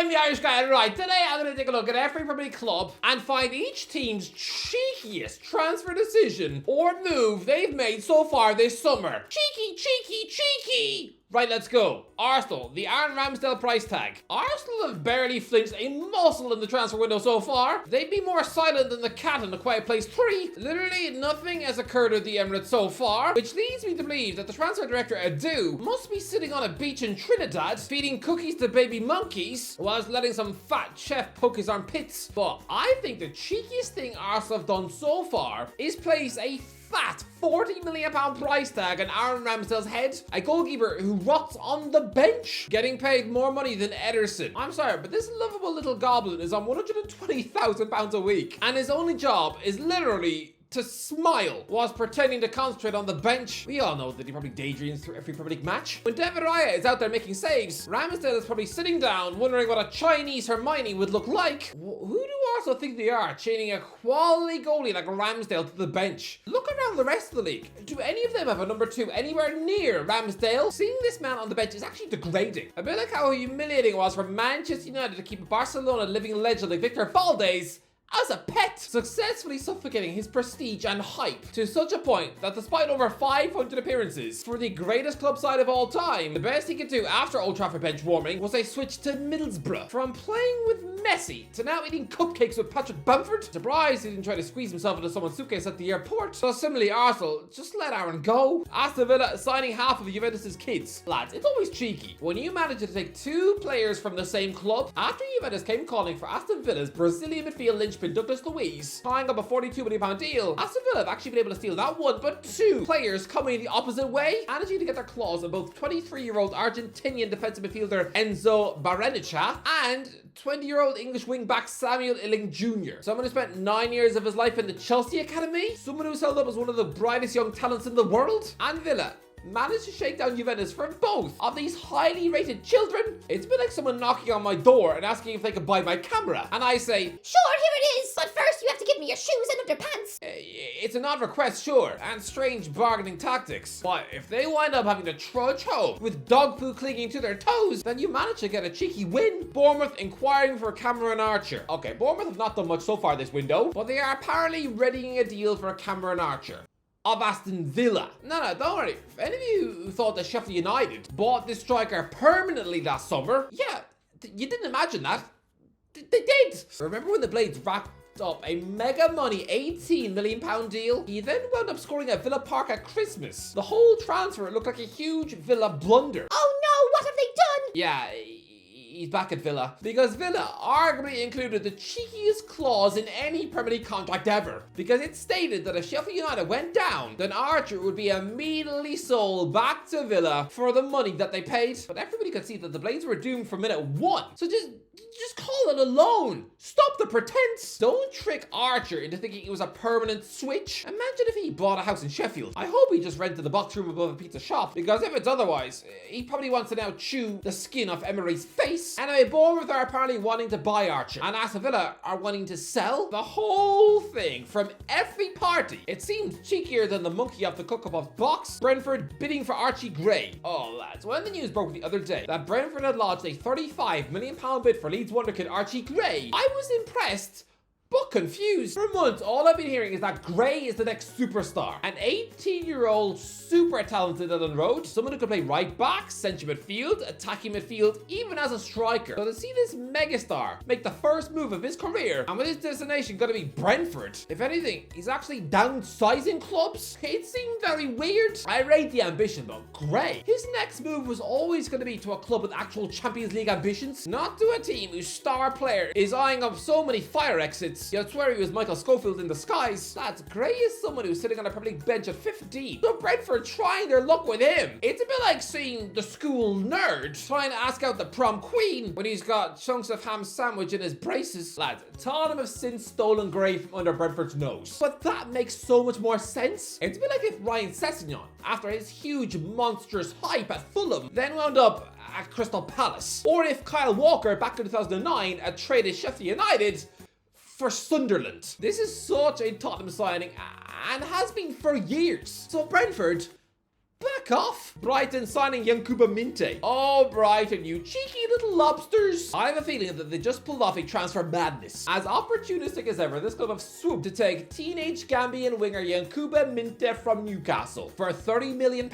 I'm the Irish guy, and right, today I'm going to take a look at every Premier League club and find each team's cheekiest transfer decision or move they've made so far this summer. Cheeky, cheeky, cheeky! Right, let's go. Arsenal, the Aaron Ramsdale price tag. Arsenal have barely flinched a muscle in the transfer window so far. They'd be more silent than the cat in A Quiet Place 3. Literally nothing has occurred at the Emirates so far, which leads me to believe that the transfer director Adu must be sitting on a beach in Trinidad, feeding cookies to baby monkeys, whilst letting some fat chef poke his armpits. But I think the cheekiest thing Arsenal have done so far is place a fat £40 million price tag on Aaron Ramsdale's head, a goalkeeper who rots on the bench, getting paid more money than Ederson. I'm sorry, but this lovable little goblin is on £120,000 a week, and his only job is literally to smile whilst pretending to concentrate on the bench. We all know that he probably daydreams through every Premier League match. When David Raya is out there making saves, Ramsdale is probably sitting down wondering what a Chinese Hermione would look like. Who do Arsenal think they are, chaining a quality goalie like Ramsdale to the bench? Look around the rest of the league. Do any of them have a number 2 anywhere near Ramsdale? Seeing this man on the bench is actually degrading. A bit like how humiliating it was for Manchester United to keep a Barcelona living legend like Victor Valdes as a pet, successfully suffocating his prestige and hype to such a point that despite over 500 appearances for the greatest club side of all time, the best he could do after Old Trafford bench warming was a switch to Middlesbrough. From playing with Messi to now eating cupcakes with Patrick Bamford. Surprised he didn't try to squeeze himself into someone's suitcase at the airport. So similarly, Arsenal, just let Aaron go. Aston Villa signing half of Juventus' kids. Lads, it's always cheeky when you manage to take 2 players from the same club after Juventus came calling for Aston Villa's Brazilian midfield linchpin Douglas Luiz, tying up a £42 million deal. Aston Villa have actually been able to steal not 1 but 2 players coming the opposite way, managing to get their claws on both 23-year-old Argentinian defensive midfielder Enzo Barrenica and 20-year-old English wing-back Samuel Illing Jr. Someone who spent 9 years of his life in the Chelsea Academy, someone who's held up as one of the brightest young talents in the world, and Villa managed to shake down Juventus for both of these highly rated children. It's been like someone knocking on my door and asking if they could buy my camera, and I say, sure, here it is, but first you have to give me your shoes and underpants. It's an odd request, sure, and strange bargaining tactics, but if they wind up having to trudge home with dog poo clinging to their toes, then you manage to get a cheeky win. Bournemouth inquiring for Cameron Archer. Okay, Bournemouth have not done much so far this window, but they are apparently readying a deal for Cameron Archer of Aston Villa. No, don't worry. If any of you who thought that Sheffield United bought this striker permanently last summer, yeah, you didn't imagine that. They did. Remember when the Blades wrapped up a mega money £18 million deal? He then wound up scoring at Villa Park at Christmas. The whole transfer looked like a huge Villa blunder. Oh no, what have they done? Yeah, he's back at Villa, because Villa arguably included the cheekiest clause in any Premier League contract ever, because it stated that if Sheffield United went down, then Archer would be immediately sold back to Villa for the money that they paid. But everybody could see that the Blades were doomed from minute 1, so just call it a loan. Stop the pretense. Don't trick Archer into thinking it was a permanent switch. Imagine if he bought a house in Sheffield. I hope he just rented the box room above a pizza shop, because if it's otherwise, he probably wants to now chew the skin off Emery's face. Anyway, Bournemouth are apparently wanting to buy Archer, and Aston Villa are wanting to sell. The whole thing from every party. It seems cheekier than the monkey off the Cook-Up box. Brentford bidding for Archie Gray. Oh lads, when the news broke the other day that Brentford had lodged a £35 million bid for Leeds wonderkid Archie Gray, I was impressed but confused. For months, all I've been hearing is that Gray is the next superstar. An 18-year-old super talented on the road, someone who could play right back, central midfield, attacking midfield, even as a striker. So to see this megastar make the first move of his career, and with his destination going to be Brentford, if anything, he's actually downsizing clubs. It seemed very weird. I rate the ambition, but Gray, his next move was always going to be to a club with actual Champions League ambitions, not to a team whose star player is eyeing up so many fire exits. You'd swear he was Michael Schofield in disguise. Lads, Gray is someone who's sitting on a Premier League bench at 15. So Brentford trying their luck with him. It's a bit like seeing the school nerd trying to ask out the prom queen when he's got chunks of ham sandwich in his braces. Lads, Tottenham have since stolen Gray from under Brentford's nose. But that makes so much more sense. It's a bit like if Ryan Sessegnon, after his huge monstrous hype at Fulham, then wound up at Crystal Palace. Or if Kyle Walker back in 2009 had traded Sheffield United for Sunderland. This is such a Tottenham signing and has been for years. So Brentford, Back off. Brighton signing Yankuba Minte. Oh, Brighton, you cheeky little lobsters. I have a feeling that they just pulled off a transfer madness. As opportunistic as ever, this club have swooped to take teenage Gambian winger Yankuba Minte from Newcastle for £30 million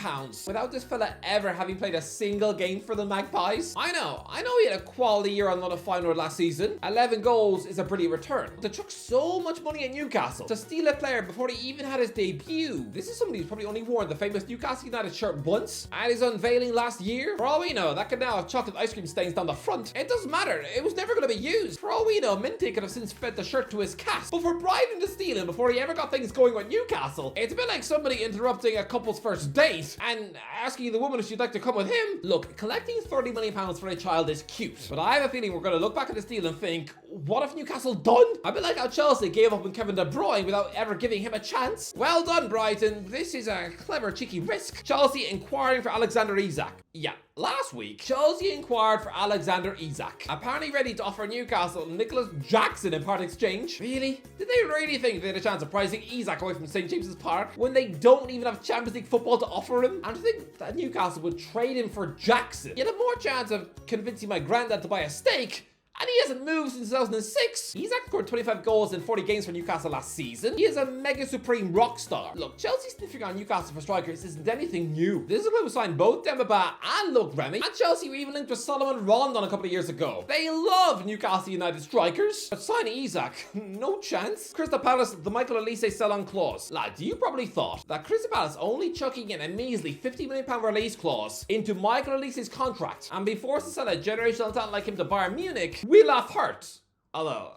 without this fella ever having played a single game for the Magpies. I know he had a quality year on the final last season. 11 goals is a brilliant return. They took so much money at Newcastle to steal a player before he even had his debut. This is somebody who's probably only worn the famous Newcastle United shirt once at his unveiling last year. For all we know, that could now have chocolate ice cream stains down the front. It doesn't matter. It was never going to be used. For all we know, Minte could have since fed the shirt to his cat. But for Brighton to steal him before he ever got things going with Newcastle, it's a bit like somebody interrupting a couple's first date and asking the woman if she'd like to come with him. Look, collecting £30 million for a child is cute, but I have a feeling we're going to look back at this deal and think, what have Newcastle done? A bit like how Chelsea gave up on Kevin De Bruyne without ever giving him a chance. Well done, Brighton. This is a clever, cheeky risk. Chelsea inquiring for Alexander Isak. Yeah, last week, Chelsea inquired for Alexander Isak, apparently ready to offer Newcastle Nicholas Jackson in part exchange. Really? Did they really think they had a chance of pricing Isak away from St. James's Park when they don't even have Champions League football to offer him? And to think that Newcastle would trade him for Jackson, you'd have more chance of convincing my granddad to buy a steak. And he hasn't moved since 2006. Isak scored 25 goals in 40 games for Newcastle last season. He is a mega supreme rock star. Look, Chelsea sniffing on Newcastle for strikers isn't anything new. This is a club who signed both Demba Ba and Luke Remy. And Chelsea were even linked with Solomon Rondon a couple of years ago. They love Newcastle United strikers. But signing Isak, no chance. Crystal Palace, the Michael Olise sell-on clause. Lads, you probably thought that Crystal Palace only chucking in a measly £50 million release clause into Michael Olise's contract and be forced to sell a generational talent like him to Bayern Munich will laugh hurt. Although,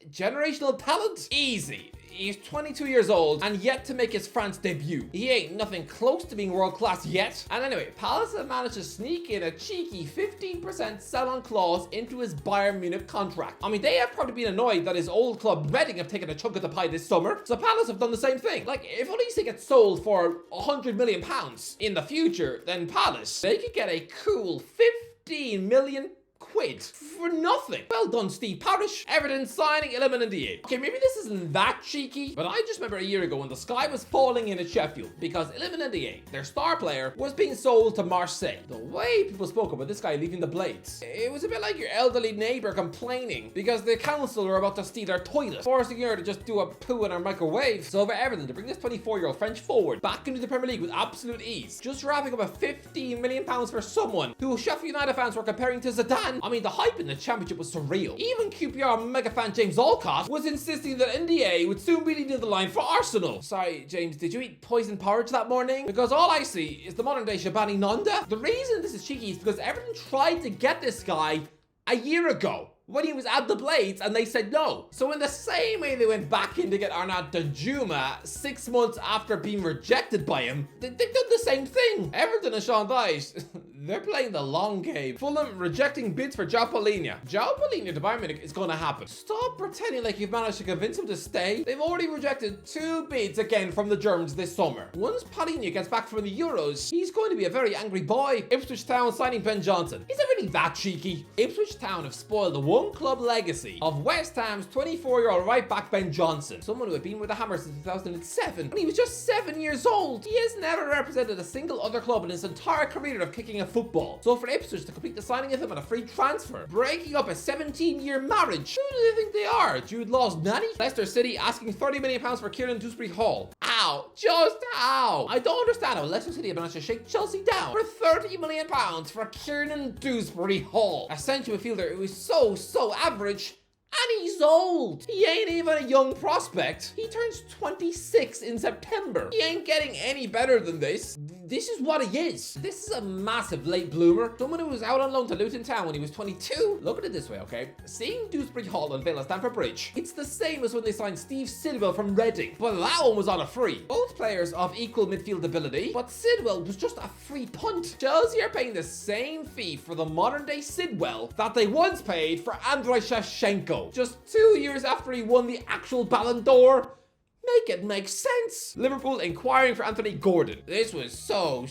generational talent? Easy. He's 22 years old and yet to make his France debut. He ain't nothing close to being world class yet. And anyway, Palace have managed to sneak in a cheeky 15% sell-on clause into his Bayern Munich contract. I mean, they have probably been annoyed that his old club Reading have taken a chunk of the pie this summer, so Palace have done the same thing. Like, if Olise gets sold for £100 million in the future, then Palace, they could get a cool 15 million quid for nothing. Well done, Steve Parish. Everton signing Iliman Ndiaye. Okay, maybe this isn't that cheeky, but I just remember a year ago when the sky was falling in at Sheffield because Iliman Ndiaye, their star player, was being sold to Marseille. The way people spoke about this guy leaving the Blades, it was a bit like your elderly neighbour complaining because the council were about to steal their toilet, forcing her to just do a poo in her microwave. So for Everton to bring this 24-year-old French forward back into the Premier League with absolute ease, just wrapping up a £15 million for someone who Sheffield United fans were comparing to Zidane. I mean, the hype in the championship was surreal. Even QPR mega fan James Alcott was insisting that Ndiaye would soon be leading the line for Arsenal. Sorry, James, did you eat poison porridge that morning? Because all I see is the modern day Shabani Nanda. The reason this is cheeky is because Everton tried to get this guy a year ago when he was at the Blades and they said no. So in the same way they went back in to get Arnaud Danjuma 6 months after being rejected by him, they've done the same thing. Everton and Sean Dyche, they're playing the long game. Fulham rejecting bids for João Palhinha. João Palhinha to Bayern Munich is going to happen. Stop pretending like you've managed to convince him to stay. They've already rejected 2 bids again from the Germans this summer. Once Palhinha gets back from the Euros, he's going to be a very angry boy. Ipswich Town signing Ben Johnson. Is it really that cheeky? Ipswich Town have spoiled the one club legacy of West Ham's 24-year-old right back Ben Johnson, someone who had been with the Hammers since 2007 when he was just 7 years old. He has never represented a single other club in his entire career of kicking a football. So for Ipswich to complete the signing of him on a free transfer, breaking up a 17-year marriage, who do they think they are? Jude Law's nanny? Leicester City asking £30 million for Kieran Dewsbury-Hall. How? Just how? I don't understand how Leicester City have managed to shake Chelsea down for £30 million for Kieran Dewsbury-Hall, a central midfielder who is so average. And he's old. He ain't even a young prospect. He turns 26 in September. He ain't getting any better than this. This is what he is. This is a massive late bloomer. Someone who was out on loan to Luton Town when he was 22. Look at it this way, okay? Seeing Dewsbury-Hall unveil at Stamford Bridge, it's the same as when they signed Steve Sidwell from Reading. But that one was on a free. Both players of equal midfield ability, but Sidwell was just a free punt. Chelsea are paying the same fee for the modern day Sidwell that they once paid for Andrei Shevchenko. Just 2 years after he won the actual Ballon d'Or. Make it make sense. Liverpool inquiring for Anthony Gordon. This was so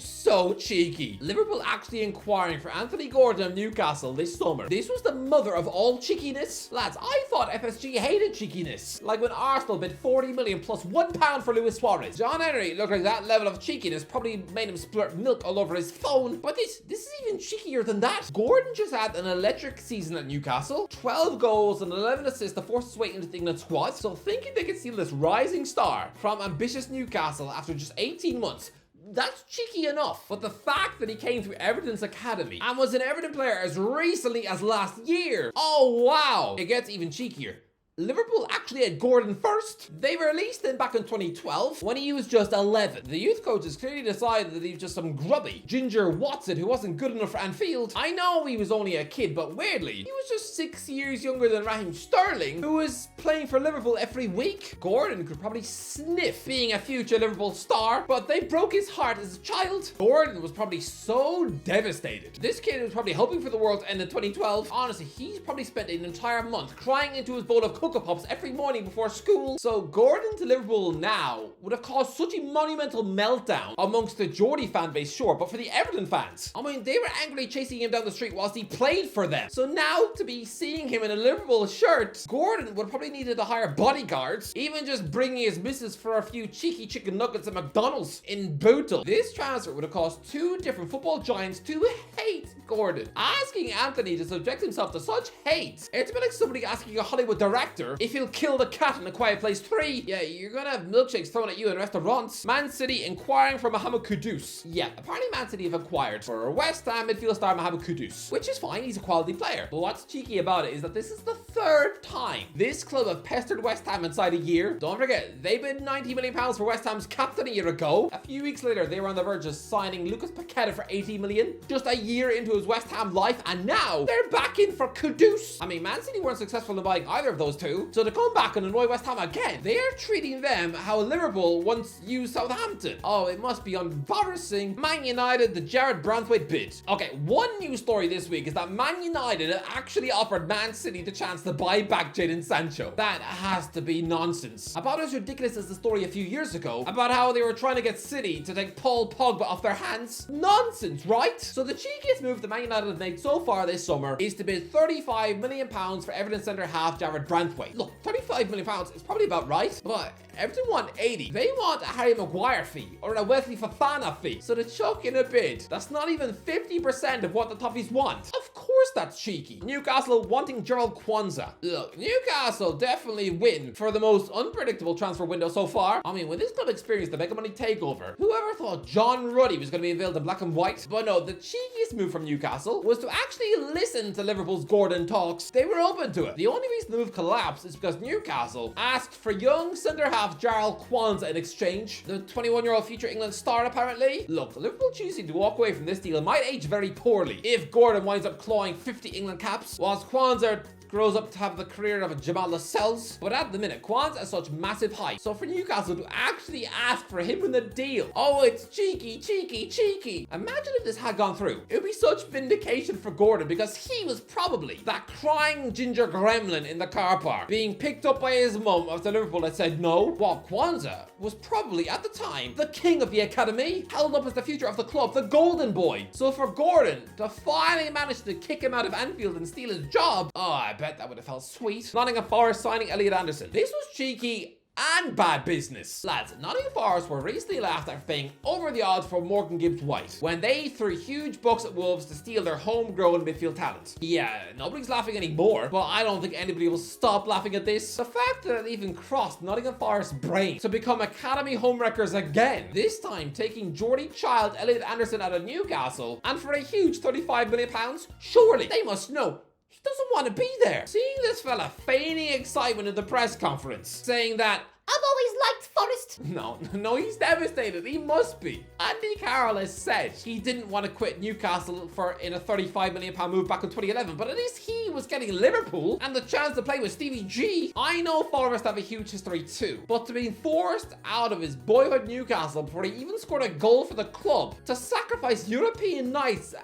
cheeky. Liverpool actually inquiring for Anthony Gordon of Newcastle this summer. This was the mother of all cheekiness. Lads, I thought FSG hated cheekiness. Like when Arsenal bid 40 million plus £1 for Luis Suarez. John Henry looked like that level of cheekiness probably made him splurt milk all over his phone. But this is even cheekier than that. Gordon just had an electric season at Newcastle. 12 goals and 11 assists to force his way into the England squad. So thinking they could steal this rising star from ambitious Newcastle after just 18 months, that's cheeky enough. But the fact that he came through Everton's academy and was an Everton player as recently as last year, oh wow, it gets even cheekier. Liverpool actually had Gordon first. They released him back in 2012 when he was just 11. The youth coaches clearly decided that he was just some grubby Ginger Watson who wasn't good enough for Anfield. I know he was only a kid, but weirdly, he was just 6 years younger than Raheem Sterling, who was playing for Liverpool every week. Gordon could probably sniff being a future Liverpool star, but they broke his heart as a child. Gordon was probably so devastated. This kid was probably hoping for the world to end in 2012. Honestly, he's probably spent an entire month crying into his bowl of Cocoa Pops every morning before school. So Gordon to Liverpool now would have caused such a monumental meltdown amongst the Geordie fan base, sure, but for the Everton fans, I mean, they were angrily chasing him down the street whilst he played for them. So now to be seeing him in a Liverpool shirt, Gordon would probably needed to hire bodyguards, even just bringing his missus for a few cheeky chicken nuggets at McDonald's in Bootle. This transfer would have caused two different football giants to hate Gordon. Asking Anthony to subject himself to such hate, it's a bit like somebody asking a Hollywood director if he'll kill the cat in A Quiet Place 3. Yeah, you're gonna have milkshakes thrown at you in restaurants. Man City inquiring for Mohamed Kudus. Yeah, apparently Man City have inquired for West Ham midfield star Mohamed Kudus, which is fine, he's a quality player. But what's cheeky about it is that this is the third time this club have pestered West Ham inside a year. Don't forget, they bid £90 million for West Ham's captain a year ago. A few weeks later, they were on the verge of signing Lucas Paqueta for £80 million, just a year into his West Ham life, and now they're back in for Kudus. I mean, Man City weren't successful in buying either of those two, so to come back and annoy West Ham again, they are treating them how Liverpool once used Southampton. Oh, it must be embarrassing. Man United, the Jarrad Branthwaite bid. Okay, one news story this week is that Man United actually offered Man City the chance to buy back Jadon Sancho. That has to be nonsense. About as ridiculous as the story a few years ago about how they were trying to get City to take Paul Pogba off their hands. Nonsense, right? So the cheekiest move that Man United have made so far this summer is to bid £35 million for Everton centre half Jarrad Branthwaite. Look, £35 million is probably about right, but Everton want 80. They want a Harry Maguire fee or a Wesley Fofana fee. So to chuck in a bid that's not even 50% of what the Toffees want. Of course that's cheeky. Newcastle wanting Gerald Kwanzaa. Look, Newcastle definitely win for the most unpredictable transfer window so far. I mean, when this club experienced the mega money takeover, whoever thought John Ruddy was going to be unveiled in black and white? But no, the cheekiest move from Newcastle was to actually listen to Liverpool's Gordon talks. They were open to it. The only reason the move collapsed is because Newcastle asked for young centre-half Jarrad Kwanzaa in exchange. The 21-year-old future England star, apparently. Look, Liverpool choosing to walk away from this deal might age very poorly if Gordon winds up clawing 50 England caps, whilst Kwanzaa grows up to have the career of a Jamal Lascelles. But at the minute, Kwanzaa has such massive height, so for Newcastle to actually ask for him in the deal, oh, it's cheeky, cheeky, cheeky. Imagine if this had gone through. It would be such vindication for Gordon, because he was probably that crying ginger gremlin in the car park, being picked up by his mum after Liverpool had said no, while Kwanzaa was probably, at the time, the king of the academy, held up as the future of the club, the golden boy. So for Gordon to finally manage to kick him out of Anfield and steal his job, oh, I bet that would have felt sweet. Nottingham Forest signing Elliot Anderson. This was cheeky and bad business. Lads, Nottingham Forest were recently laughed at for paying over the odds for Morgan Gibbs-White when they threw huge bucks at Wolves to steal their homegrown midfield talent. Yeah, nobody's laughing anymore, but I don't think anybody will stop laughing at this. The fact that it even crossed Nottingham Forest's brain to become academy homewreckers again, this time taking Geordie child Elliot Anderson out of Newcastle, and for a huge £35 million, surely they must know he doesn't want to be there. Seeing this fella feigning excitement at the press conference, saying that I've always liked Forest. No, he's devastated. He must be. Andy Carroll has said he didn't want to quit Newcastle in a £35 million move back in 2011, but at least he was getting Liverpool and the chance to play with Stevie G. I know Forest have a huge history too, but to be forced out of his boyhood Newcastle before he even scored a goal for the club, to sacrifice European nights,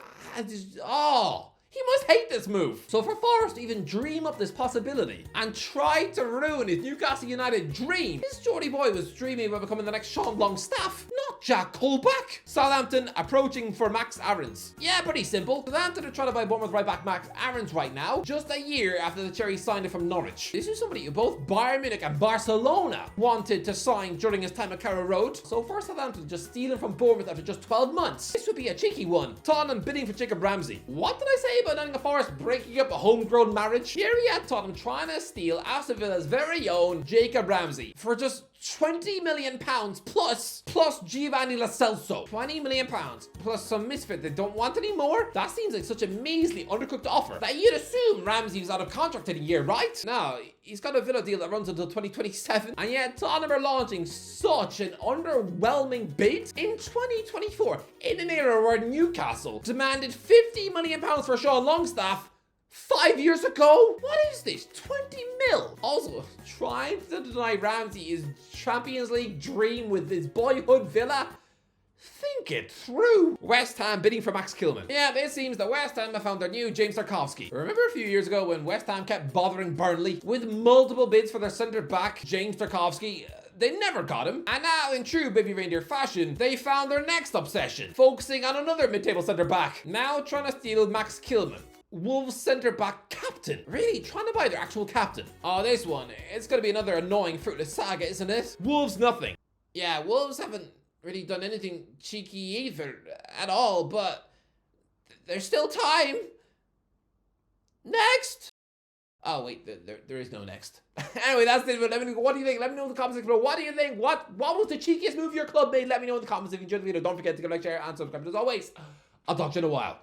He must hate this move. So for Forest to even dream up this possibility and try to ruin his Newcastle United dream, this Geordie boy was dreaming about becoming the next Sean Longstaff, not Jack Colback. Southampton approaching for Max Aarons. Yeah, pretty simple. Southampton are trying to buy Bournemouth right back Max Aarons right now, just a year after the Cherries signed it from Norwich. This is somebody who both Bayern Munich and Barcelona wanted to sign during his time at Carrow Road. So for Southampton just stealing from Bournemouth after just 12 months, this would be a cheeky one. Tottenham bidding for Jacob Ramsey. What did I say about Nottingham Forest breaking up a homegrown marriage? Here we had Tottenham trying to steal Aston Villa's very own Jacob Ramsey for just £20 million plus Giovanni Lo Celso. £20 million plus some misfit they don't want anymore. That seems like such a measly undercooked offer that you'd assume Ramsey was out of contract in a year, right? No, he's got a Villa deal that runs until 2027, and yet Tottenham are launching such an underwhelming bid in 2024 in an era where Newcastle demanded £50 million for Sean Longstaff 5 years ago? What is this? 20 mil? Also, trying to deny Ramsey his Champions League dream with his boyhood Villa? Think it through. West Ham bidding for Max Kilman. Yeah, it seems that West Ham have found their new James Tarkowski. Remember a few years ago when West Ham kept bothering Burnley with multiple bids for their centre back, James Tarkowski? They never got him. And now, in true baby reindeer fashion, they found their next obsession, focusing on another mid-table centre back, now trying to steal Max Kilman. Wolves centre-back captain. Really? Trying to buy their actual captain. Oh, this one. It's going to be another annoying, fruitless saga, isn't it? Wolves nothing. Yeah, Wolves haven't really done anything cheeky either at all, but there's still time. Next! Oh, wait, there is no next. Anyway, that's it. Let me know, what do you think? Let me know in the comments below. What do you think? What was the cheekiest move your club made? Let me know in the comments. If you enjoyed the video, don't forget to like, share, and subscribe. As always, I'll talk to you in a while.